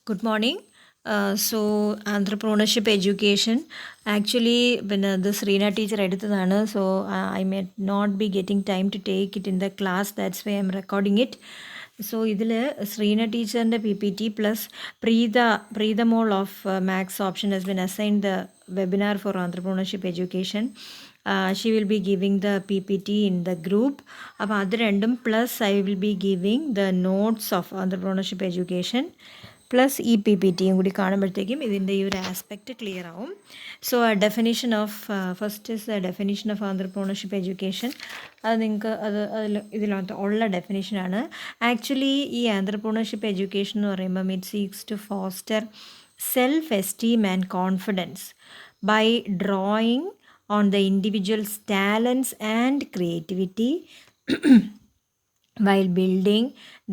Good morning. Entrepreneurship education actually the Sreena teacher എടുത്തതാണ്. So I may not be getting time to take it in the class. That's why I'm recording it. So ഇതിൽ Sreena ടീച്ചറിൻ്റെ PPT plus Preetha Mall of Max option has been assigned the webinar for entrepreneurship education. She will be giving the PPT in the group. അപ്പോൾ അത് രണ്ടും plus I will be giving the notes of entrepreneurship education plus ഈ പി പി ടിയും കൂടി കാണുമ്പോഴത്തേക്കും ഇതിൻ്റെ ഈ ഒരു ആസ്പെക്റ്റ് ക്ലിയർ ആവും. So definition of first is the definition of entrepreneurship education. അത് നിങ്ങൾക്ക് ഇതിനകത്ത് ഉള്ള ഡെഫിനിഷനാണ്. ആക്ച്വലി ഈ ആന്ത്രപ്രണർഷിപ്പ് എഡ്യൂക്കേഷൻ എന്ന് പറയുമ്പം it seeks to foster self esteem and confidence by drawing on the individuals talents and creativity while building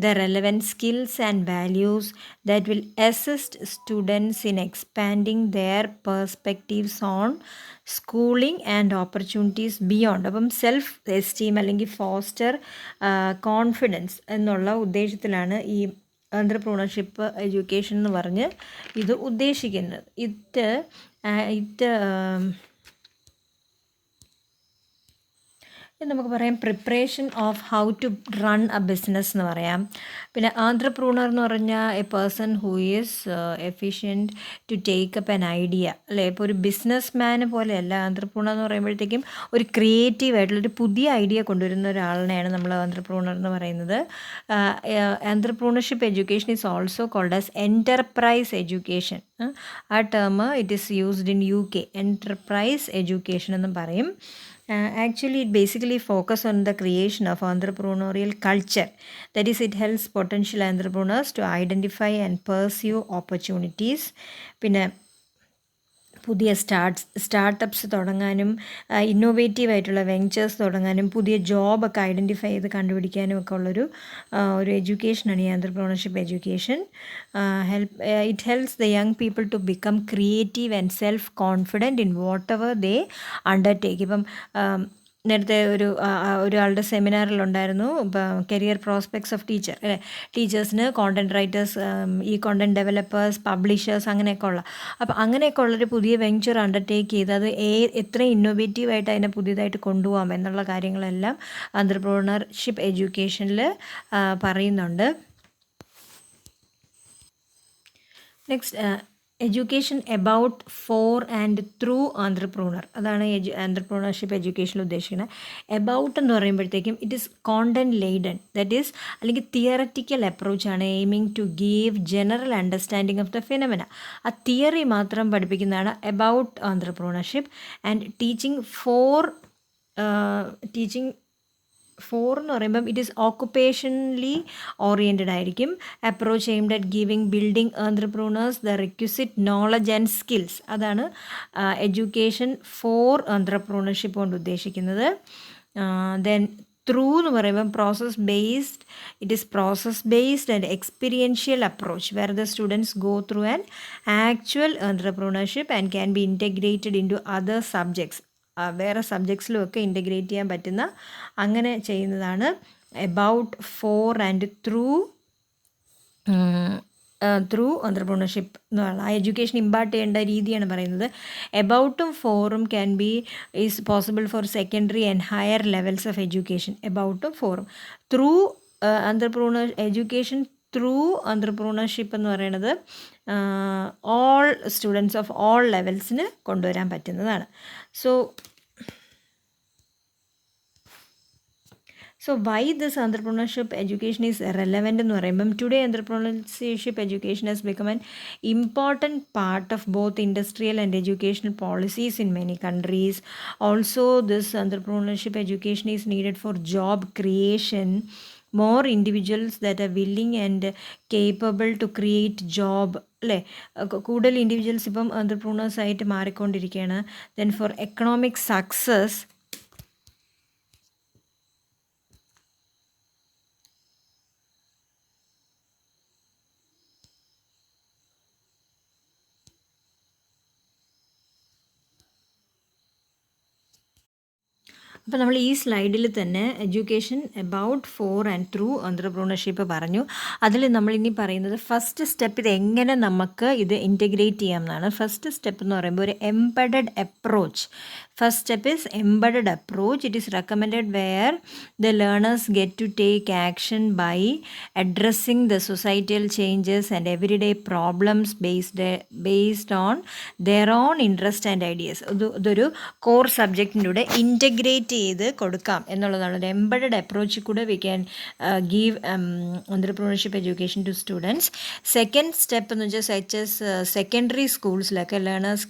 the relevant skills and values that will assist students in expanding their perspectives on schooling and opportunities beyond. അപ്പം self esteem അല്ലെങ്കിൽ foster confidence എന്നുള്ള ഉദ്ദേശത്തിലാണ് ഈ entrepreneurship education എന്ന് പറഞ്ഞ് ഇത് ഉദ്ദേശിക്കുന്നത്. നമുക്ക് പറയാം preparation of how to run a business എന്ന് പറയാം. പിന്നെ ആന്ത്രപ്രൂണർ എന്ന് പറഞ്ഞാൽ a person who is efficient to take up an idea, അല്ലേ? ഇപ്പോൾ ഒരു ബിസിനസ് മാന് പോലെയല്ല ആന്ത്രപ്രൂണർ എന്ന് പറയുമ്പോഴത്തേക്കും ഒരു ക്രിയേറ്റീവായിട്ടുള്ളൊരു പുതിയ ഐഡിയ കൊണ്ടുവരുന്ന ഒരാളിനെയാണ് നമ്മൾ ആന്ത്രപ്രൂണർ എന്ന് പറയുന്നത്. Entrepreneurship education is also called as enterprise education. ആ term it is used in UK. Enterprise education എന്നും പറയും. Actually, it basically focuses on the creation of entrepreneurial culture. That is, it helps potential entrepreneurs to identify and pursue opportunities. പിന്നെ പുതിയ startups തുടങ്ങാനും ഇന്നോവേറ്റീവായിട്ടുള്ള ventures തുടങ്ങാനും പുതിയ ജോബൊക്കെ identify ചെയ്ത് കണ്ടുപിടിക്കാനും ഒക്കെ ഉള്ളൊരു ഒരു എഡ്യൂക്കേഷനാണ് ഈ entrepreneurship education. It helps the young people to become creative and self confident in whatever they undertake. ഇപ്പം നേരത്തെ ഒരാളുടെ സെമിനാറിലുണ്ടായിരുന്നു കരിയർ പ്രോസ്പെക്ട്സ് ഓഫ് ടീച്ചർ, അല്ലേ? ടീച്ചേഴ്സിന് കോണ്ടൻറ് റൈറ്റേഴ്സ്, ഈ കോണ്ടൻറ് ഡെവലപ്പേഴ്സ്, പബ്ലിഷേഴ്സ്, അങ്ങനെയൊക്കെ ഉള്ള. അപ്പോൾ അങ്ങനെയൊക്കെ ഉള്ളൊരു പുതിയ വെഞ്ചർ അണ്ടർടേക്ക് ചെയ്ത് അത് എത്രയും ഇന്നോവേറ്റീവായിട്ട് അതിനെ പുതിയതായിട്ട് കൊണ്ടുപോകാം എന്നുള്ള കാര്യങ്ങളെല്ലാം എൻ്റർപ്രണർഷിപ്പ് എഡ്യൂക്കേഷനിൽ പറയുന്നുണ്ട്. Next, education about for and through entrepreneur. അതാണ് ആന്ത്രപ്രണർഷിപ്പ് എഡ്യൂക്കേഷനിൽ ഉദ്ദേശിക്കുന്നത്. എബൌട്ട് എന്ന് പറയുമ്പോഴത്തേക്കും it is content laden, that is അല്ലെങ്കിൽ തിയററ്റിക്കൽ അപ്രോച്ചാണ് aiming to give general understanding of the phenomena. ആ തിയറി മാത്രം പഠിപ്പിക്കുന്നതാണ് എബൌട്ട് ആന്ത്രപ്രണർഷിപ്പ്. ആൻഡ് ടീച്ചിങ് എന്ന് പറയുമ്പം ഇറ്റ് ഈസ് ഓക്കുപ്പേഷനലി ഓറിയൻറ്റഡ് ആയിരിക്കും. Approach aimed at giving building entrepreneurs the requisite knowledge and skills. അതാണ് education for entrepreneurship കൊണ്ട് ഉദ്ദേശിക്കുന്നത്. Then through എന്ന് പറയുമ്പം it is process based and experiential approach where the students go through an actual entrepreneurship and can be integrated into other subjects. വേറെ സബ്ജക്ട്സിലുമൊക്കെ integrate ചെയ്യാൻ പറ്റുന്ന അങ്ങനെ ചെയ്യുന്നതാണ് about for and through entrepreneurship എന്ന് പറയുന്നത്. ആ എഡ്യൂക്കേഷൻ ഇമ്പാർട്ട് ചെയ്യേണ്ട രീതിയാണ് പറയുന്നത്. എബൌട്ടും ഫോറും is possible for secondary and higher levels of education. എബൌട്ടും ഫോറും. ത്രൂ എഡ്യൂക്കേഷൻ ത്രൂ എൻ്റർപ്രണർഷിപ്പ് എന്ന് പറയുന്നത് ഓൾ സ്റ്റുഡൻസ് ഓഫ് ഓൾ ലെവൽസിന് കൊണ്ടുവരാൻ പറ്റുന്നതാണ്. So why this entrepreneurship education is relevant എന്ന് പറയുമ്പം today entrepreneurship education has become an important part of both industrial and educational policies in many countries. Also, this entrepreneurship education is needed for job creation. More individuals that are willing and capable to create job, അല്ലേ? കൂടുതൽ individuals ഇപ്പം entrepreneurs ആയിട്ട് മാറിക്കൊണ്ടിരിക്കുകയാണ്. Then four economic success അപ്പോൾ നമ്മൾ ഈ സ്ലൈഡിൽ തന്നെ education about for and through entrepreneurship പറഞ്ഞു. അതിൽ നമ്മളിനി പറയുന്നത് ഫസ്റ്റ് സ്റ്റെപ്പ് ഇത് എങ്ങനെ നമുക്ക് ഇത് ഇൻറ്റഗ്രേറ്റ് ചെയ്യാം എന്നാണ്. ഫസ്റ്റ് സ്റ്റെപ്പ് എന്ന് പറയുമ്പോൾ ഒരു embedded approach. First step is embedded approach. It is recommended where the learners get to take action by addressing the societal changes and every day problems based on their own interest and ideas. ഇതൊരു core സബ്ജക്റ്റിലൂടെ integrate ചെയ്ത് കൊടുക്കാം എന്നുള്ളതാണ്. ഒരു embedded അപ്രോച്ചിൽ കൂടെ we can give entrepreneurship education to students. Second step എന്ന് വെച്ചാൽ സെക്കൻഡറി സ്കൂൾസിലൊക്കെ learners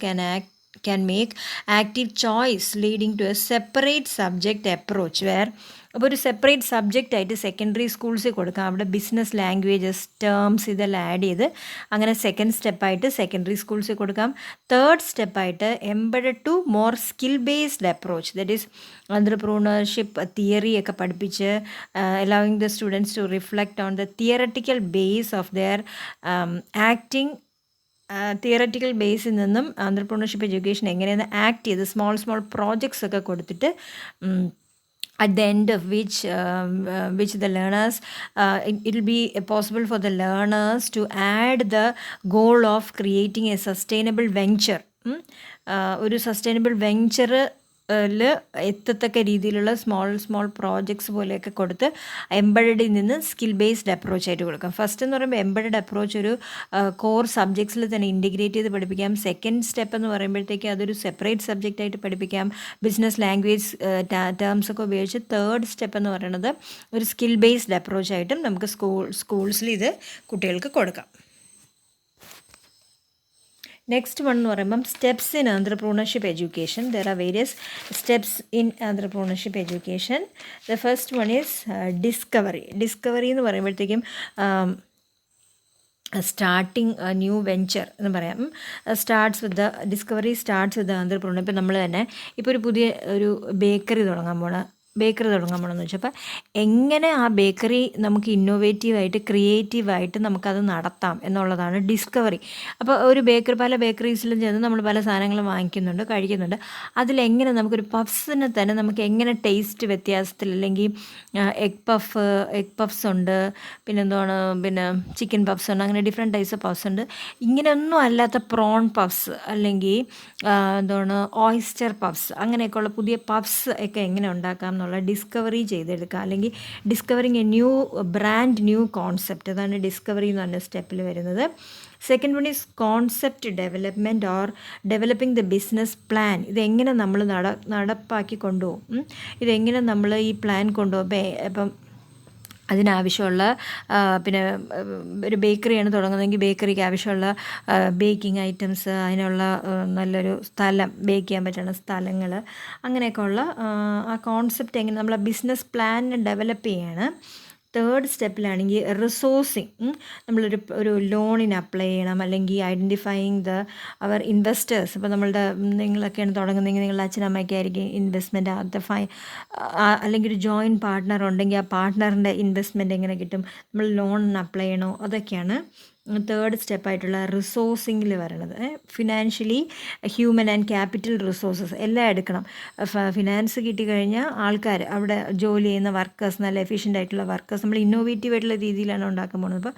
can make active choice leading to a separate subject approach where അപ്പോൾ ഒരു സെപ്പറേറ്റ് സബ്ജക്റ്റ് ആയിട്ട് സെക്കൻഡറി സ്കൂൾസിൽ കൊടുക്കാം. അവിടെ ബിസിനസ് ലാംഗ്വേജസ് ടേംസ് ഇതെല്ലാം ആഡ് ചെയ്ത് അങ്ങനെ സെക്കൻഡ് സ്റ്റെപ്പായിട്ട് സെക്കൻഡറി സ്കൂൾസിൽ കൊടുക്കാം. തേർഡ് സ്റ്റെപ്പായിട്ട് embedded to more skill based approach, that is entrepreneurship theory ഒക്കെ പഠിപ്പിച്ച് allowing the students to reflect on the theoretical base of their acting. Theoretical ബേസിൽ നിന്നും എൻ്റർപ്രണർഷിപ്പ് എഡ്യൂക്കേഷൻ എങ്ങനെയാണ് ആക്ട് ചെയ്ത് സ്മോൾ പ്രോജക്ട്സ് ഒക്കെ കൊടുത്തിട്ട് at the end of which the learners it will be possible for the learners to add the goal of creating a sustainable venture. ഒരു sustainable venture എത്തത്തക്ക രീതിയിലുള്ള small projects പോലെയൊക്കെ കൊടുത്ത് എംബഡഡിൽ നിന്ന് skill based approach ആയിട്ട് കൊടുക്കാം. First എന്ന് പറയുമ്പോൾ embedded approach ഒരു കോർ സബ്ജക്ട്സിൽ തന്നെ ഇൻറ്റിഗ്രേറ്റ് ചെയ്ത് പഠിപ്പിക്കാം. സെക്കൻഡ് സ്റ്റെപ്പ് എന്ന് പറയുമ്പോഴത്തേക്ക് അതൊരു സെപ്പറേറ്റ് സബ്ജക്റ്റ് ആയിട്ട് പഠിപ്പിക്കാം, ബിസിനസ് ലാംഗ്വേജ് ടേംസ് ഒക്കെ ഉപയോഗിച്ച്. തേർഡ് സ്റ്റെപ്പ് എന്ന് പറയുന്നത് ഒരു സ്കിൽ ബേസ്ഡ് അപ്രോച്ചായിട്ടും നമുക്ക് സ്കൂൾസിൽ ഇത് കുട്ടികൾക്ക് കൊടുക്കാം. നെക്സ്റ്റ് വൺ എന്ന് പറയുമ്പം steps in entrepreneurship education. There are various steps in entrepreneurship education. The first one is discovery എന്ന് പറയുമ്പോഴത്തേക്കും സ്റ്റാർട്ടിങ് ന്യൂ വെഞ്ചർ എന്ന് പറയാം. Discovery starts with entrepreneur. ഇപ്പോൾ നമ്മൾ തന്നെ ഇപ്പോൾ ഒരു പുതിയ ഒരു ബേക്കറി തുടങ്ങാൻ പോകണമെന്ന് വെച്ചാൽ അപ്പോൾ എങ്ങനെ ആ ബേക്കറി നമുക്ക് ഇന്നോവേറ്റീവായിട്ട് ക്രിയേറ്റീവായിട്ട് നമുക്കത് നടത്താം എന്നുള്ളതാണ് ഡിസ്കവറി. അപ്പോൾ ഒരു പല ബേക്കറീസിലും ചെന്ന് നമ്മൾ പല സാധനങ്ങളും വാങ്ങിക്കുന്നുണ്ട്, കഴിക്കുന്നുണ്ട്. അതിലെങ്ങനെ നമുക്കൊരു പഫ്സിനെ തന്നെ നമുക്ക് എങ്ങനെ ടേസ്റ്റ് വ്യത്യാസത്തിൽ, അല്ലെങ്കിൽ എഗ് പഫ്സ് ഉണ്ട്, പിന്നെ ചിക്കൻ പഫ്സ് ഉണ്ട്, അങ്ങനെ ഡിഫറെൻറ്റ് ടൈപ്സ് ഓഫ് പഫ്സ് ഉണ്ട്. ഇങ്ങനെയൊന്നും അല്ലാത്ത പ്രോൺ പഫ്സ് അല്ലെങ്കിൽ ഓയിസ്റ്റർ പഫ്സ്, അങ്ങനെയൊക്കെയുള്ള പുതിയ പഫ്സ് ഒക്കെ എങ്ങനെ ഉണ്ടാക്കാം എന്നുള്ള ഡിസ്കവറി ചെയ്തെടുക്കുക. അല്ലെങ്കിൽ ഡിസ്കവറിങ് എ ന്യൂ കോൺസെപ്റ്റ്, അതാണ് ഡിസ്കവറി എന്ന് പറഞ്ഞ സ്റ്റെപ്പിൽ വരുന്നത്. Second one is concept development or developing the business plan. ഇതെങ്ങനെ നമ്മൾ നടപ്പാക്കി കൊണ്ടുപോകും, ഇതെങ്ങനെ നമ്മൾ ഈ പ്ലാൻ കൊണ്ടുപോകും. ഇപ്പം അതിനാവശ്യമുള്ള പിന്നെ ഒരു ബേക്കറിയാണ് തുടങ്ങുന്നതെങ്കിൽ ബേക്കറിക്ക് ആവശ്യമുള്ള ബേക്കിംഗ് ഐറ്റംസ്, അതിനുള്ള നല്ലൊരു സ്ഥലം, ബേക്ക് ചെയ്യാൻ പറ്റുന്ന സ്ഥലങ്ങൾ, അങ്ങനെയൊക്കെ ഉള്ള ആ കോൺസെപ്റ്റ് എങ്ങനെ നമ്മൾ ബിസിനസ് പ്ലാൻ ഡെവലപ്പ് ചെയ്യാണ്. തേർഡ് സ്റ്റെപ്പിലാണെങ്കിൽ റിസോഴ്സിങ്, ഒരു ലോണിന് അപ്ലൈ ചെയ്യണം, അല്ലെങ്കിൽ ഐഡൻറ്റിഫൈയിങ് അവർ ഇൻവെസ്റ്റേഴ്സ്. ഇപ്പോൾ നിങ്ങളൊക്കെയാണ് തുടങ്ങുന്നതെങ്കിൽ നിങ്ങളുടെ അച്ഛനമ്മയ്ക്ക് ആയിരിക്കും ഇൻവെസ്റ്റ്മെൻറ്റ്, അല്ലെങ്കിൽ ഒരു ജോയിൻറ്റ് പാർട്ട്ണർ ഉണ്ടെങ്കിൽ ആ പാർട്ട്ണറിൻ്റെ ഇൻവെസ്റ്റ്മെൻറ്റ് എങ്ങനെ കിട്ടും, നമ്മൾ ലോണിന് അപ്ലൈ ചെയ്യണോ, അതൊക്കെയാണ് തേർഡ് സ്റ്റെപ്പായിട്ടുള്ള റിസോഴ്സിങ്ങിൽ വരണത്. Financially, human and capital resources എല്ലാം എടുക്കണം. ഫിനാൻസ് കിട്ടിക്കഴിഞ്ഞാൽ ആൾക്കാർ, അവിടെ ജോലി ചെയ്യുന്ന വർക്കേഴ്സ്, നല്ല എഫിഷ്യൻ്റ് ആയിട്ടുള്ള വർക്കേഴ്സ്, നമ്മൾ ഇന്നോവേറ്റീവ് ആയിട്ടുള്ള രീതിയിലാണ് ഉണ്ടാക്കാൻ പോകുന്നത്. അപ്പോൾ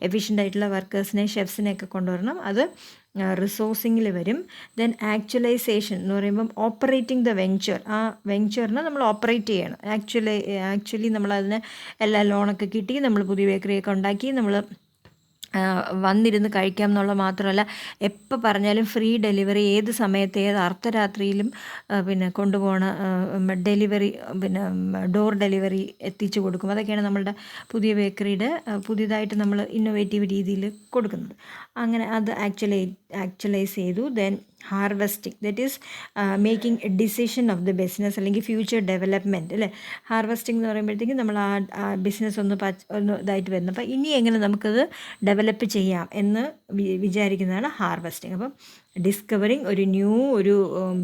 എഫിഷ്യൻ്റ് ആയിട്ടുള്ള വർക്കേഴ്സിനെ, ഷെഫ്സിനെയൊക്കെ കൊണ്ടുവരണം. അത് റിസോഴ്സിങ്ങിൽ വരും. ദെൻ ആക്ച്വലൈസേഷൻ എന്ന് പറയുമ്പം ഓപ്പറേറ്റിംഗ് ദ വെഞ്ചർ. ആ വെഞ്ചറിനെ നമ്മൾ ഓപ്പറേറ്റ് ചെയ്യണം. ആക്ച്വലി നമ്മളതിന് എല്ലാ ലോണൊക്കെ കിട്ടി, നമ്മൾ പുതിയ ബേക്കറിയൊക്കെ ഉണ്ടാക്കി, നമ്മൾ വന്നിരുന്ന് കഴിക്കാം എന്നുള്ളത് മാത്രമല്ല, എപ്പോൾ പറഞ്ഞാലും ഫ്രീ ഡെലിവറി, ഏത് സമയത്ത് ഏത് അർദ്ധരാത്രിയിലും കൊണ്ടുപോകണ ഡെലിവറി, ഡോർ ഡെലിവറി എത്തിച്ചു കൊടുക്കും. അതൊക്കെയാണ് നമ്മളുടെ പുതിയ ബേക്കറിയുടെ പുതിയതായിട്ട് നമ്മൾ ഇന്നോവേറ്റീവ് രീതിയിൽ കൊടുക്കുന്നത്. അങ്ങനെ അത് ആക്ച്വലൈസ് ചെയ്തു. Then harvesting, that is making A decision of the business, അല്ലെങ്കിൽ ഫ്യൂച്ചർ ഡെവലപ്മെൻറ്റ് അല്ലേ. ഹാർവെസ്റ്റിംഗ് എന്ന് പറയുമ്പോഴത്തേക്കും നമ്മൾ ആ ബിസിനസ് ഒന്ന് ഇതായിട്ട് വരുന്നത്. അപ്പോൾ ഇനി എങ്ങനെ നമുക്കത് ഡെവലപ്പ് ചെയ്യാം എന്ന് വിചാരിക്കുന്നതാണ് ഹാർവെസ്റ്റിംഗ്. അപ്പം ഡിസ്കവറിങ് ഒരു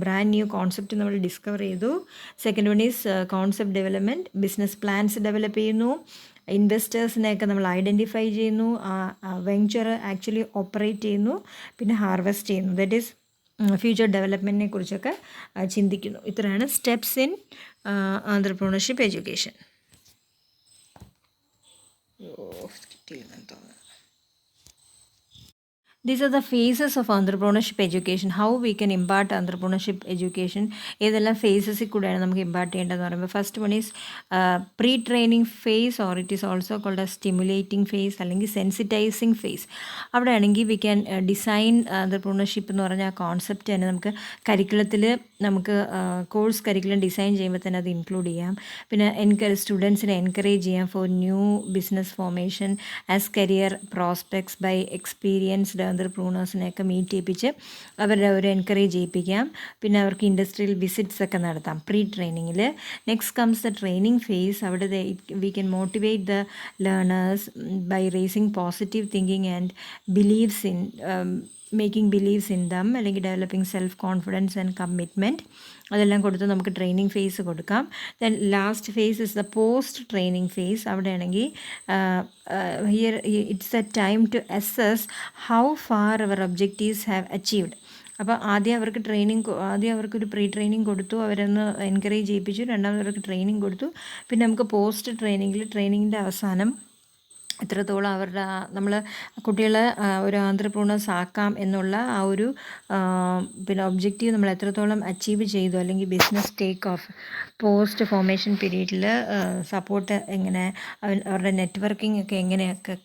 ബ്രാൻഡ് ന്യൂ കോൺസെപ്റ്റ് നമ്മൾ ഡിസ്കവർ ചെയ്തു. Second one is concept development, business plans develop ചെയ്യുന്നു, ഇൻവെസ്റ്റേഴ്സിനെയൊക്കെ നമ്മൾ ഐഡൻറ്റിഫൈ ചെയ്യുന്നു, വെഞ്ചർ ആക്ച്വലി ഓപ്പറേറ്റ് ചെയ്യുന്നു, പിന്നെ ഹാർവെസ്റ്റ് ചെയ്യുന്നു. ദറ്റ് ഈസ് ഫ്യൂച്ചർ ഡെവലപ്മെൻറ്റിനെ കുറിച്ചൊക്കെ ചിന്തിക്കുന്നു. ഇത്രയാണ് steps in entrepreneurship education. These are the phases of entrepreneurship education. How we can impart entrepreneurship education. ഏതെല്ലാം ഫേസസിൽ കൂടെയാണ് നമുക്ക് ഇമ്പാർട്ട് ചെയ്യേണ്ടതെന്ന് പറയുമ്പോൾ first one is pre training phase or it is also called a stimulating phase അല്ലെങ്കിൽ sensitising face. അവിടെ ആണെങ്കിൽ we can design entrepreneurship എന്ന് പറഞ്ഞ ആ കോൺസെപ്റ്റ് തന്നെ നമുക്ക് കരിക്കുലത്തിൽ നമുക്ക് കോഴ്സ് കരിക്കുലം ഡിസൈൻ ചെയ്യുമ്പോൾ തന്നെ അത് ഇൻക്ലൂഡ് ചെയ്യാം. പിന്നെ സ്റ്റുഡൻസിനെ എൻകറേജ് ചെയ്യാം for new business formation as career prospects by experienced എൻ്റർപ്രൂണേഴ്സിനെയൊക്കെ മീറ്റ് ചെയ്യിപ്പിച്ച് അവരെ എൻകറേജ് ചെയ്യിപ്പിക്കാം. പിന്നെ അവർക്ക് ഇൻഡസ്ട്രിയൽ വിസിറ്റ്സ് ഒക്കെ നടത്താം പ്രീ ട്രെയിനിങ്ങിൽ. Next comes the training phase. അവിടെ we can motivate the learners by raising positive thinking and beliefs in making beliefs in them അല്ലെങ്കിൽ developing self confidence and commitment. അതെല്ലാം കൊടുത്ത് നമുക്ക് ട്രെയിനിങ് ഫേസ് കൊടുക്കാം. Then last phase is the post training phase. അവിടെയാണെങ്കിൽ here it's a time to assess how far our objectives have achieved. അപ്പോൾ ആദ്യം അവർക്കൊരു pre training കൊടുത്തു, അവരൊന്ന് എൻകറേജ് ചെയ്യിപ്പിച്ചു. രണ്ടാമത് അവർക്ക് ട്രെയിനിങ് കൊടുത്തു. പിന്നെ നമുക്ക് പോസ്റ്റ് ട്രെയിനിങ്ങിൻ്റെ അവസാനം എത്രത്തോളം അവരുടെ നമ്മൾ കുട്ടികളെ ഒരു ആന്ത്രപ്രണേഴ്സ് ആക്കാം എന്നുള്ള ആ ഒരു പിന്നെ ഒബ്ജക്റ്റീവ് നമ്മൾ എത്രത്തോളം അച്ചീവ് ചെയ്തു അല്ലെങ്കിൽ business take off post formation പീരീഡിൽ സപ്പോർട്ട് എങ്ങനെ അവരുടെ നെറ്റ്വർക്കിംഗ് ഒക്കെ എങ്ങനെയൊക്കെ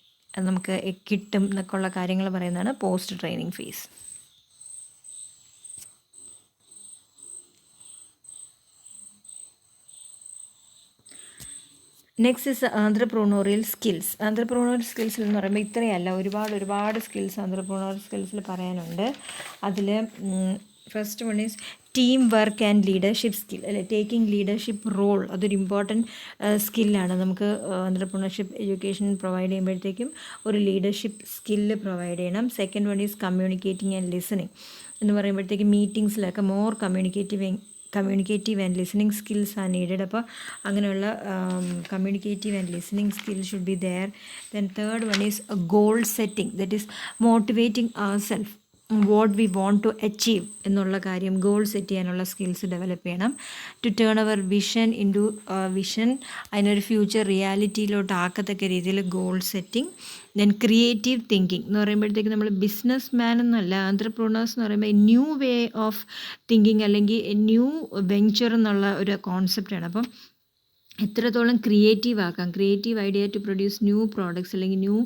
നമുക്ക് കിട്ടും എന്നൊക്കെ ഉള്ള കാര്യങ്ങൾ പറയുന്നതാണ് post training phase. Next is entrepreneurial skills. Entrepreneurial സ്കിൽസിൽ എന്ന് പറയുമ്പോൾ ഇത്രയല്ല, ഒരുപാട് സ്കിൽസ് ആന്ത്രപ്രണോറിയൽ സ്കിൽസിൽ പറയാനുണ്ട്. അതിൽ first one is team work and leadership skill അല്ലെ, ടേക്കിംഗ് ലീഡർഷിപ്പ് റോൾ. അതൊരു ഇമ്പോർട്ടൻറ്റ് സ്കില്ലാണ്. നമുക്ക് ആന്ത്രപ്രണർഷിപ്പ് എഡ്യൂക്കേഷൻ പ്രൊവൈഡ് ചെയ്യുമ്പോഴത്തേക്കും ഒരു ലീഡർഷിപ്പ് സ്കില്ല് പ്രൊവൈഡ് ചെയ്യണം. Second one is communicating and listening എന്ന് പറയുമ്പോഴത്തേക്കും മീറ്റിങ്സിലൊക്കെ more communicative and listening skills are needed. അപ്പോൾ അങ്ങനെയുള്ള communicative and listening skill should be there. Then third one is goal setting, that is motivating our self what we want to achieve എന്നുള്ള കാര്യം goal set ചെയ്യാനുള്ള skills develop ചെയ്യണം. To turn our vision into vision, അതിനൊരു future റിയാലിറ്റിയിലോട്ട് ആക്കത്തക്ക രീതിയിൽ goal setting. Then creative thinking എന്ന് പറയുമ്പോഴത്തേക്ക് നമ്മൾ ബിസിനസ് മാൻ എന്നല്ല, ആന്ത്രപ്രണേഴ്സ് എന്ന് പറയുമ്പോൾ ന്യൂ വേ ഓഫ് തിങ്കിങ് അല്ലെങ്കിൽ ന്യൂ വെഞ്ചർ എന്നുള്ള ഒരു കോൺസെപ്റ്റാണ്. അപ്പം എത്രത്തോളം ക്രിയേറ്റീവ് ആക്കാം, creative idea to produce new products അല്ലെങ്കിൽ ന്യൂ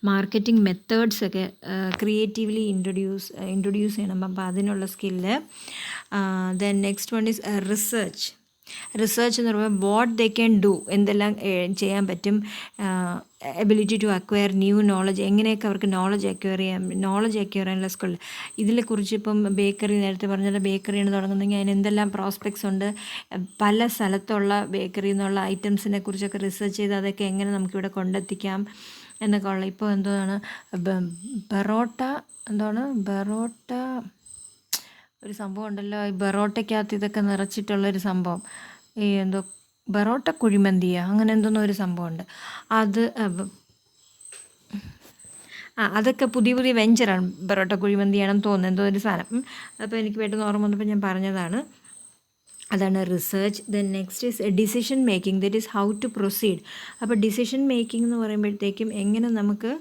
മാർക്കറ്റിംഗ് മെത്തേഡ്സ് ഒക്കെ ക്രിയേറ്റീവ്ലി ഇൻട്രൊഡ്യൂസ് ചെയ്യണം. അപ്പം അതിനുള്ള skill. Then next one is research എന്ന് പറയുമ്പോൾ വാട്ട് ദേ ക്യാൻ ഡു, എന്തെല്ലാം ചെയ്യാൻ പറ്റും. Ability to acquire new knowledge, എങ്ങനെയൊക്കെ അവർക്ക് നോളജ് അക്വയർ ചെയ്യാനുള്ള സ്കിൽ. ഇതിനെക്കുറിച്ച് ഇപ്പം ബേക്കറി, നേരത്തെ പറഞ്ഞത് ബേക്കറിയാണ് തുടങ്ങുന്നെങ്കിൽ അതിന് എന്തെല്ലാം പ്രോസ്പെക്ട്സ് ഉണ്ട്, പല സ്ഥലത്തുള്ള ബേക്കറി എന്നുള്ള ഐറ്റംസിനെ കുറിച്ചൊക്കെ റിസർച്ച് ചെയ്ത് അതൊക്കെ എങ്ങനെ നമുക്കിവിടെ കൊണ്ടെത്തിക്കാം എന്നൊക്കെ ഉള്ള. ഇപ്പോൾ എന്താണ് ബെറോട്ട ഒരു സംഭവം ഉണ്ടല്ലോ, ഈ ബെറോട്ടയ്ക്കകത്ത് ഇതൊക്കെ നിറച്ചിട്ടുള്ളൊരു സംഭവം, ഈ എന്തോ ബെറോട്ട കുഴിമന്തിയ അങ്ങനെ എന്തോന്നോ ഒരു സംഭവമുണ്ട്. അതൊക്കെ പുതിയ വെഞ്ചറാണ്. ബെറോട്ട കുഴിമന്തിയാണെന്ന് തോന്നുന്നു, എന്തോ ഒരു സാധനം. അപ്പോൾ എനിക്ക് പെട്ടെന്ന് ഓർമ്മ വന്നപ്പോൾ ഞാൻ പറഞ്ഞതാണ്. അതാണ് research. Then next is decision making, that is how to proceed. അപ്പോൾ ഡിസിഷൻ മേക്കിംഗ് എന്ന് പറയുമ്പോഴത്തേക്കും എങ്ങനെ നമുക്ക്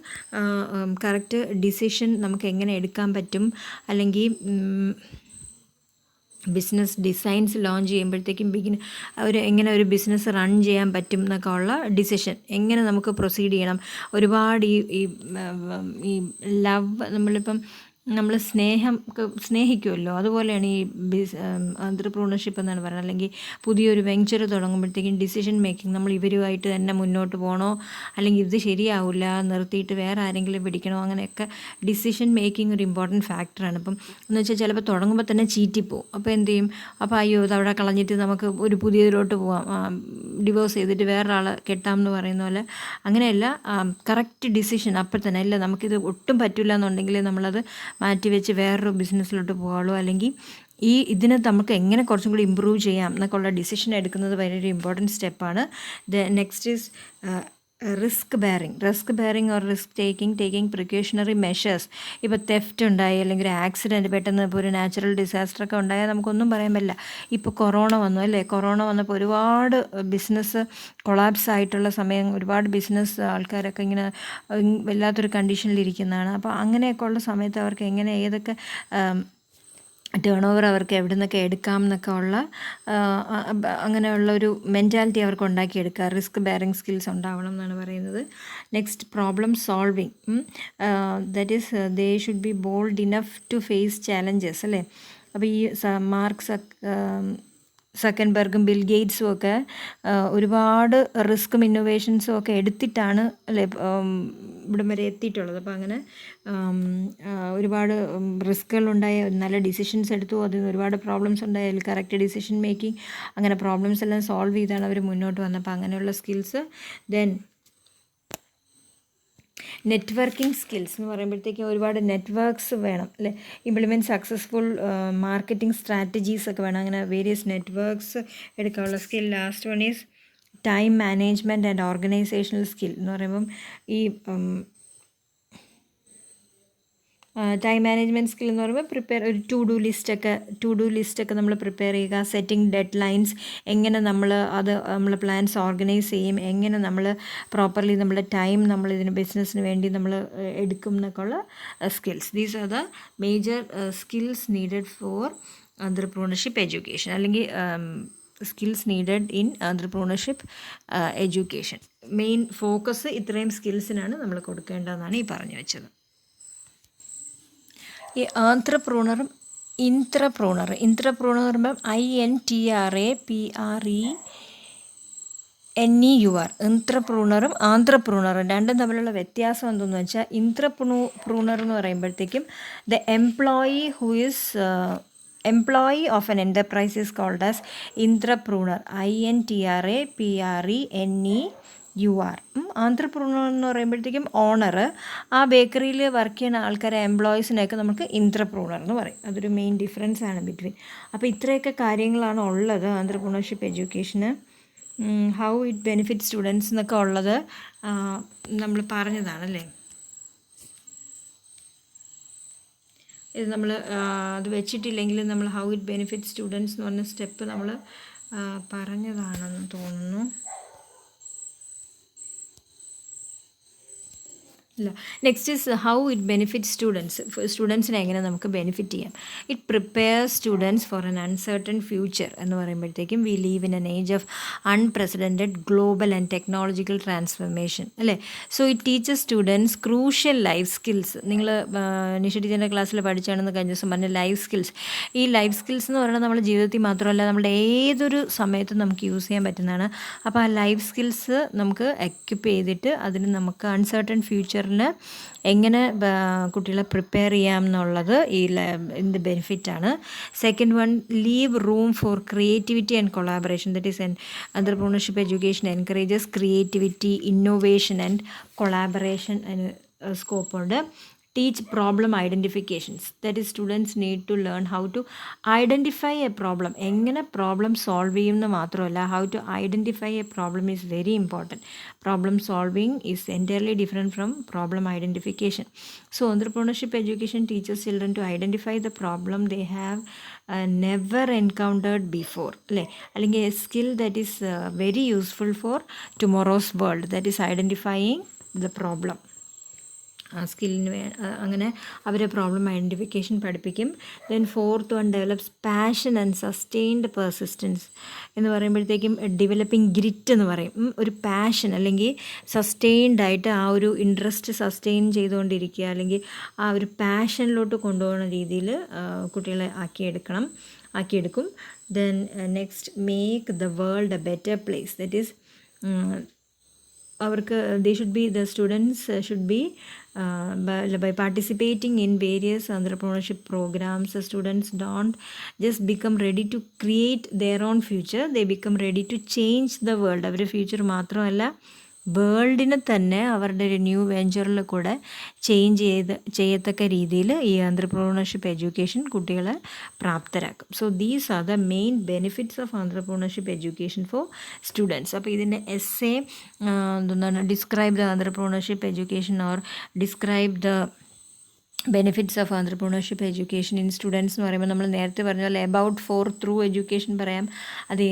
കറക്റ്റ് ഡിസിഷൻ നമുക്ക് എങ്ങനെ എടുക്കാൻ പറ്റും, അല്ലെങ്കിൽ ബിസിനസ് ഡിസൈൻസ് ലോഞ്ച് ചെയ്യുമ്പോഴത്തേക്കും എങ്ങനെ ഒരു ബിസിനസ് റൺ ചെയ്യാൻ പറ്റും എന്നൊക്കെ ഉള്ള ഡിസിഷൻ, എങ്ങനെ നമുക്ക് പ്രൊസീഡ് ചെയ്യണം. ഒരുപാട് ഈ ലവ്, നമ്മൾ സ്നേഹിക്കുമല്ലോ, അതുപോലെയാണ് ഈ ആന്ത്രപ്രണർഷിപ്പ് എന്നാണ് പറയുന്നത്. അല്ലെങ്കിൽ പുതിയൊരു വെഞ്ചർ തുടങ്ങുമ്പോഴത്തേക്കും ഡിസിഷൻ മേക്കിംഗ്, നമ്മൾ ഇവരുമായിട്ട് തന്നെ മുന്നോട്ട് പോകണോ, അല്ലെങ്കിൽ ഇത് ശരിയാവില്ല നിർത്തിയിട്ട് വേറെ ആരെങ്കിലും പിടിക്കണോ, അങ്ങനെയൊക്കെ ഡിസിഷൻ മേക്കിംഗ് ഒരു ഇമ്പോർട്ടൻറ്റ് ഫാക്ടറാണ്. അപ്പം എന്ന് വെച്ചാൽ ചിലപ്പോൾ തുടങ്ങുമ്പോൾ തന്നെ ചീറ്റിപ്പോവും. അപ്പോൾ എന്ത് ചെയ്യും, അപ്പോൾ അയ്യോ അതവിടെ കളഞ്ഞിട്ട് നമുക്ക് ഒരു പുതിയതിലോട്ട് പോവാം, ഡിവോഴ്സ് ചെയ്തിട്ട് വേറൊരാളെ കെട്ടാം എന്ന് പറയുന്ന പോലെ. അങ്ങനെയല്ല, കറക്റ്റ് ഡിസിഷൻ അപ്പോൾ തന്നെ. അല്ല നമുക്കിത് ഒട്ടും പറ്റില്ല എന്നുണ്ടെങ്കിൽ നമ്മളത് മാറ്റിവെച്ച് വേറൊരു ബിസിനസ്സിലോട്ട് പോകാവുള്ളൂ. അല്ലെങ്കിൽ ഇതിനെ നമുക്ക് എങ്ങനെ കുറച്ചും കൂടി ഇമ്പ്രൂവ് ചെയ്യാം എന്നൊക്കെ ഉള്ള ഡിസിഷൻ എടുക്കുന്നത് വളരെ ഇമ്പോർട്ടൻറ്റ് സ്റ്റെപ്പാണ്. Next is risk bearing or risk taking precautionary measures. ഇപ്പോൾ തെഫ്റ്റ് ഉണ്ടായി, അല്ലെങ്കിൽ ഒരു ആക്സിഡൻറ്റ്, പെട്ടെന്ന് ഇപ്പോൾ ഒരു നാച്ചുറൽ ഡിസാസ്റ്ററൊക്കെ ഉണ്ടായാൽ നമുക്കൊന്നും പറയാൻ പറ്റില്ല. ഇപ്പോൾ കൊറോണ വന്നു അല്ലേ, കൊറോണ വന്നപ്പോൾ ഒരുപാട് ബിസിനസ് കൊളാപ്സ് ആയിട്ടുള്ള സമയം, ഒരുപാട് ബിസിനസ് ആൾക്കാരൊക്കെ ഇങ്ങനെ വല്ലാത്തൊരു കണ്ടീഷനിലിരിക്കുന്നതാണ്. അപ്പോൾ അങ്ങനെയൊക്കെ ഉള്ള സമയത്ത് അവർക്ക് എങ്ങനെ ഏതൊക്കെ ടേൺ ഓവർ അവർക്ക് എവിടെ നിന്നൊക്കെ എടുക്കാം എന്നൊക്കെ ഉള്ള അങ്ങനെയുള്ള ഒരു മെൻറ്റാലിറ്റി അവർക്ക് ഉണ്ടാക്കിയെടുക്കുക. റിസ്ക് ബെയറിങ് സ്കിൽസ് ഉണ്ടാവണം എന്നാണ് പറയുന്നത്. Next, problem solving. That is they should be bold enough to face challenges അല്ലേ. അപ്പോൾ ഈ മാർക്ക് സക്കൻബർഗും ബിൽ ഗേറ്റ്സും ഒക്കെ ഒരുപാട് റിസ്ക്കും ഇന്നോവേഷൻസും ഒക്കെ എടുത്തിട്ടാണ് അല്ലേ ഇവിടം വരെ എത്തിയിട്ടുള്ളത്. അപ്പോൾ അങ്ങനെ ഒരുപാട് റിസ്ക്കുകളുണ്ടായ, നല്ല ഡിസിഷൻസ് എടുത്തു, അതിൽ നിന്ന് ഒരുപാട് പ്രോബ്ലംസ് ഉണ്ടായി, അതിൽ കറക്റ്റ് ഡിസിഷൻ മേക്കിംഗ്, അങ്ങനെ പ്രോബ്ലംസ് എല്ലാം സോൾവ് ചെയ്താണ് അവർ മുന്നോട്ട് വന്നത്. അപ്പോൾ അങ്ങനെയുള്ള സ്കിൽസ്. ദെൻ നെറ്റ്വർക്കിംഗ് സ്കിൽസ് എന്ന് പറയുമ്പോഴത്തേക്കും ഒരുപാട് നെറ്റ്വർക്ക്സ് വേണം അല്ലേ. ഇംപ്ലിമെൻറ്റ് സക്സസ്ഫുൾ മാർക്കറ്റിംഗ് സ്ട്രാറ്റജീസ് ഒക്കെ വേണം. അങ്ങനെ വേരിയസ് നെറ്റ്വർക്ക്സ് എടുക്കാനുള്ള skill. Last one is time management and organisational skill എന്ന് പറയുമ്പം ഈ ടൈം മാനേജ്മെൻറ്റ് സ്കിൽ എന്ന് പറയുമ്പോൾ ഒരു ടു ഡു ലിസ്റ്റൊക്കെ നമ്മൾ പ്രിപ്പയർ ചെയ്യുക. സെറ്റിംഗ് ഡെഡ് ലൈൻസ്, എങ്ങനെ നമ്മൾ പ്ലാൻസ് ഓർഗനൈസ് ചെയ്യും, എങ്ങനെ നമ്മൾ പ്രോപ്പർലി നമ്മുടെ ടൈം നമ്മൾ ഇതിന് ബിസിനസ്സിന് വേണ്ടി നമ്മൾ എടുക്കും എന്നൊക്കെ ഉള്ള skills. These are the major skills needed for entrepreneurship education, അല്ലെങ്കിൽ skills needed in entrepreneurship education. Main focus ഇത്രയും സ്കിൽസിനാണ് നമ്മൾ കൊടുക്കേണ്ടതെന്നാണ് ഈ പറഞ്ഞു വെച്ചത്. ഈ ആന്ത്രപ്രൂണറും ഇൻട്രപ്രൂണർ പറയുമ്പം INTRAPRENEUR ഇൻട്രപ്രൂണറും ആന്ത്രപ്രൂണറും രണ്ടും തമ്മിലുള്ള വ്യത്യാസം എന്തെന്ന് വെച്ചാൽ, ഇൻട്രപ്രൂണർ എന്ന് പറയുമ്പോഴത്തേക്കും the employee of an enterprise is called as intrapreneur. INTRAPRENEUR. Entrepreneur എന്ന് പറയുമ്പോഴത്തേക്കും ഓണർ, ആ ബേക്കറിയിൽ വർക്ക് ചെയ്യുന്ന ആൾക്കാരെ, എംപ്ലോയീസിനെയൊക്കെ നമുക്ക് ഇൻട്രപ്രൂണർ എന്ന് പറയും. അതൊരു മെയിൻ ഡിഫറൻസ് ആണ് ബിറ്റ്വീൻ. അപ്പോൾ ഇത്രയൊക്കെ കാര്യങ്ങളാണ് ഉള്ളത് ആന്ത്രപ്രണർഷിപ്പ് എഡ്യൂക്കേഷന്. ഹൗ ഇറ്റ് ബെനിഫിറ്റ് സ്റ്റുഡൻസ് എന്നൊക്കെ ഉള്ളത് നമ്മൾ പറഞ്ഞതാണല്ലേ. ഇത് നമ്മൾ അത് വെച്ചിട്ടില്ലെങ്കിൽ നമ്മൾ ഹൗ ഇറ്റ് ബെനിഫിറ്റ് സ്റ്റുഡൻസ് എന്ന് പറഞ്ഞ സ്റ്റെപ്പ് നമ്മൾ പറഞ്ഞതാണെന്ന് തോന്നുന്നു. ഇല്ല. Next is how it benefit സ്റ്റുഡൻസിനെ എങ്ങനെ നമുക്ക് ബെനിഫിറ്റ് ചെയ്യാം. It prepare students for an uncertain future എന്ന് പറയുമ്പോഴത്തേക്കും we live in an age of unprecedented global and technological transformation അല്ലേ. So it teaches students crucial life skills. നിങ്ങൾ നിഷ ടീച്ചറിൻ്റെ ക്ലാസ്സിൽ പഠിച്ചാണെന്ന് കഴിഞ്ഞ ദിവസം പറഞ്ഞ ലൈഫ് സ്കിൽസ്. ഈ ലൈഫ് സ്കിൽസ് എന്ന് പറയുന്നത് നമ്മുടെ ജീവിതത്തിൽ മാത്രമല്ല, നമ്മുടെ ഏതൊരു സമയത്തും നമുക്ക് യൂസ് ചെയ്യാൻ പറ്റുന്നതാണ്. അപ്പോൾ ആ ലൈഫ് സ്കിൽസ് നമുക്ക് എക്വിപ്പ് ചെയ്തിട്ട് അതിന് നമുക്ക് അൺസർട്ടൺ ഫ്യൂച്ചറിന് എങ്ങനെ കുട്ടികളെ പ്രിപ്പയർ ചെയ്യാം എന്നുള്ളത് ഇതിൻ്റെ ബെനിഫിറ്റാണ്. Second one, leave room for creativity and collaboration. That is entrepreneurship education encourages creativity, innovation and collaboration സ്കോപ്പുണ്ട്. Teach problem identifications. That is, students need to learn how to identify a problem. എങ്ങനെ problem solve ചെയ്യുമെന്ന് മാത്രമല്ല, how to identify a problem is very important. Problem solving is entirely different from problem identification. So entrepreneurship education teaches children to identify the problem they have never encountered before. അല്ലെങ്കിൽ a skill that is very useful for tomorrow's world. That is identifying the problem. സ്കില്ലിന് അങ്ങനെ അവരെ problem identification പഠിപ്പിക്കും. Then fourth one, develops passion and sustained persistence എന്ന് പറയുമ്പോഴത്തേക്കും developing grit എന്ന് പറയും. ഒരു passion അല്ലെങ്കിൽ സസ്റ്റെയിൻഡ് ആയിട്ട് ആ ഒരു ഇൻട്രസ്റ്റ് സസ്റ്റെയിൻ ചെയ്തുകൊണ്ടിരിക്കുക, അല്ലെങ്കിൽ ആ ഒരു പാഷനിലോട്ട് കൊണ്ടുപോകുന്ന രീതിയിൽ കുട്ടികളെ ആക്കിയെടുക്കും. Then next, make the world a better place. That is അവർക്ക് the students should be by participating in various entrepreneurship programs, the students don't just become ready to create their own future, they become ready to change the world. അവരുടെ future മാത്രമല്ല വേൾഡിനെ തന്നെ അവരുടെ ഒരു new വെഞ്ചറിൽ കൂടെ change ചെയ്യത്തക്ക രീതിയിൽ ഈ entrepreneurship education കുട്ടികളെ പ്രാപ്തരാക്കും. So these are the main benefits of entrepreneurship education for students. അപ്പോൾ ഇതിൻ്റെ എസ്സേ എന്താണ്, describe the entrepreneurship education or describe the benefits of entrepreneurship education in students എന്ന് പറയുമ്പോൾ നമ്മൾ നേരത്തെ പറഞ്ഞ പോലെ എബൌട്ട് 4 ത്രൂ എഡ്യൂക്കേഷൻ പറയാം. അത്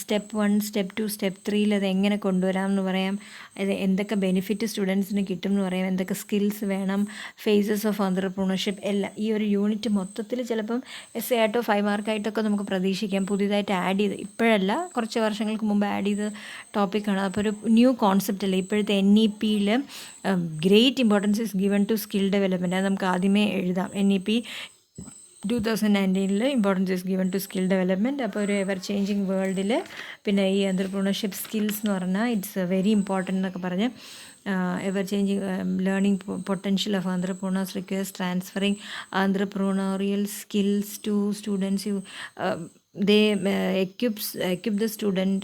സ്റ്റെപ്പ് 1, സ്റ്റെപ്പ് 2, സ്റ്റെപ്പ് 3യിൽ അത് എങ്ങനെ കൊണ്ടുവരാം എന്ന് പറയാം. അത് എന്തൊക്കെ ബെനിഫിറ്റ് സ്റ്റുഡൻസിന് കിട്ടും എന്ന് പറയാം, എന്തൊക്കെ സ്കിൽസ് വേണം, ഫേസസ് ഓഫ് ആന്ത്രപ്രൂണർഷിപ്പ് എല്ലാം. ഈ ഒരു യൂണിറ്റ് മൊത്തത്തിൽ ചിലപ്പം എസ്സേ ആയിട്ടോ 5 മാർക്കായിട്ടൊക്കെ നമുക്ക് പ്രതീക്ഷിക്കാം. പുതിയതായിട്ട് ആഡ് ചെയ്ത്, ഇപ്പോഴല്ല കുറച്ച് വർഷങ്ങൾക്ക് മുമ്പ് ആഡ് ചെയ്ത ടോപ്പിക്കാണ്. അപ്പോൾ ഒരു ന്യൂ കോൺസെപ്റ്റ് അല്ലേ. ഇപ്പോഴത്തെ NEPയിൽ great importance is given to skill development. അത് നമുക്ക് ആദ്യമേ എഴുതാം. NEP 2019 importance is given to skill development. അപ്പോൾ ഒരു എവർ ചേഞ്ചിങ് വേൾഡിൽ പിന്നെ ഈ ആന്ത്രപ്രൂണർഷിപ്പ് സ്കിൽസ് എന്ന് പറഞ്ഞാൽ ഇറ്റ്സ് വെരി ഇമ്പോർട്ടൻ്റ് എന്നൊക്കെ പറഞ്ഞ് ever changing learning potential of entrepreneurs requires transferring entrepreneurial skills to students. They equip the student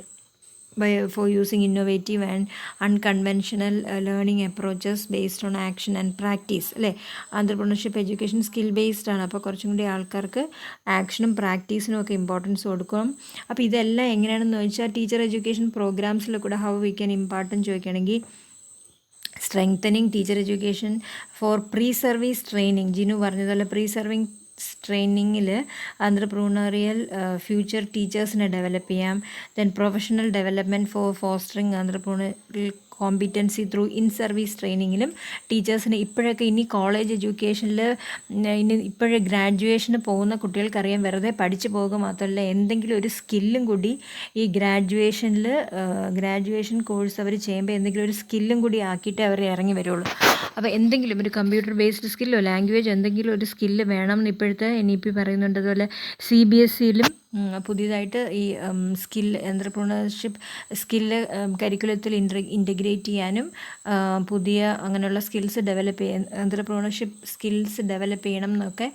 for using innovative and unconventional learning approaches based on action and practice അല്ലേ. ആന്ത്രപ്രൂണർഷിപ്പ് education skill based ആണ്. അപ്പോൾ കുറച്ചും കൂടി ആൾക്കാർക്ക് ആക്ഷനും പ്രാക്ടീസിനും ഒക്കെ importance കൊടുക്കണം. അപ്പോൾ ഇതെല്ലാം എങ്ങനെയാണെന്ന് ചോദിച്ചാൽ ടീച്ചർ എഡ്യൂക്കേഷൻ പ്രോഗ്രാംസിൽ കൂടെ ഹൗ വി ക്യാൻ ഇമ്പാർട്ടൻറ്റ് ചോദിക്കുകയാണെങ്കിൽ strengthening teacher education for pre service training. Jinu പറഞ്ഞതുപോലെ പ്രീ സർവിങ് ട്രെയിനിങ്ങിൽ ആന്ത്രപ്രൂണറിയൽ ഫ്യൂച്ചർ ടീച്ചേഴ്സിനെ ഡെവലപ്പ് ചെയ്യാം. Then professional development for fostering entrepreneurial competency through in service ട്രെയിനിങ്ങിലും ടീച്ചേഴ്സിന് ഇപ്പോഴൊക്കെ ഇനി കോളേജ് എഡ്യൂക്കേഷനിൽ ഇനി ഇപ്പോഴേ ഗ്രാജുവേഷന് പോകുന്ന കുട്ടികൾക്കറിയാം വെറുതെ പഠിച്ചു പോകുക മാത്രമല്ല എന്തെങ്കിലും ഒരു സ്കില്ലും കൂടി ഈ ഗ്രാജുവേഷൻ കോഴ്സ് അവർ ചെയ്യുമ്പോൾ എന്തെങ്കിലും ഒരു സ്കില്ലും കൂടി ആക്കിയിട്ടേ അവർ ഇറങ്ങി വരുള്ളൂ. അപ്പോൾ എന്തെങ്കിലും ഒരു കമ്പ്യൂട്ടർ ബേസ്ഡ് സ്കില്ലോ ലാംഗ്വേജ് എന്തെങ്കിലും ഒരു സ്കില്ല് വേണം എന്ന് ഇപ്പോഴത്തെ NEP പറയുന്നുണ്ട്. അതുപോലെ CBSEയിലും പുതിയതായിട്ട് ഈ സ്കിൽ ആന്ത്രപ്രൂണർഷിപ്പ് സ്കില്ല് കരിക്കുലത്തിൽ ഇൻ്റഗ്രേറ്റ് ചെയ്യാനും പുതിയ അങ്ങനെയുള്ള സ്കിൽസ് ഡെവലപ്പ് ആന്ത്രപ്രൂണർഷിപ്പ് സ്കിൽസ് ഡെവലപ്പ് ചെയ്യണം എന്നൊക്കെ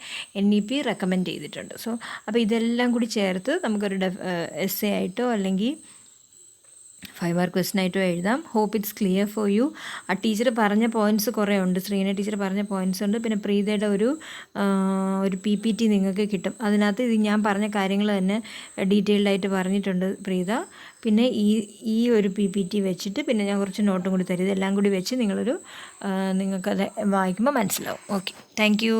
NEP റെക്കമെൻഡ് ചെയ്തിട്ടുണ്ട്. സോ അപ്പോൾ ഇതെല്ലാം കൂടി ചേർത്ത് നമുക്കൊരു എസ്സേ ആയിട്ടോ അല്ലെങ്കിൽ 5 മാർക്ക് ക്വസ്റ്റൻ ആയിട്ടോ എഴുതാം. Hope it's clear for you. ആ ടീച്ചർ പറഞ്ഞ പോയിൻറ്റ്സ് കുറേ ഉണ്ട്. ശ്രീന ടീച്ചർ പറഞ്ഞ പോയിൻറ്റ്സ് ഉണ്ട്. പിന്നെ പ്രീതയുടെ ഒരു PPT നിങ്ങൾക്ക് കിട്ടും. അതിനകത്ത് ഇത് ഞാൻ പറഞ്ഞ കാര്യങ്ങൾ തന്നെ ഡീറ്റെയിൽഡായിട്ട് പറഞ്ഞിട്ടുണ്ട് പ്രീത. പിന്നെ ഈ ഒരു PPT വെച്ചിട്ട് പിന്നെ ഞാൻ കുറച്ച് നോട്ടും കൂടി തരും. ഇതെല്ലാം കൂടി വെച്ച് നിങ്ങൾക്കത് വായിക്കുമ്പോൾ മനസ്സിലാവും. Okay, thank you.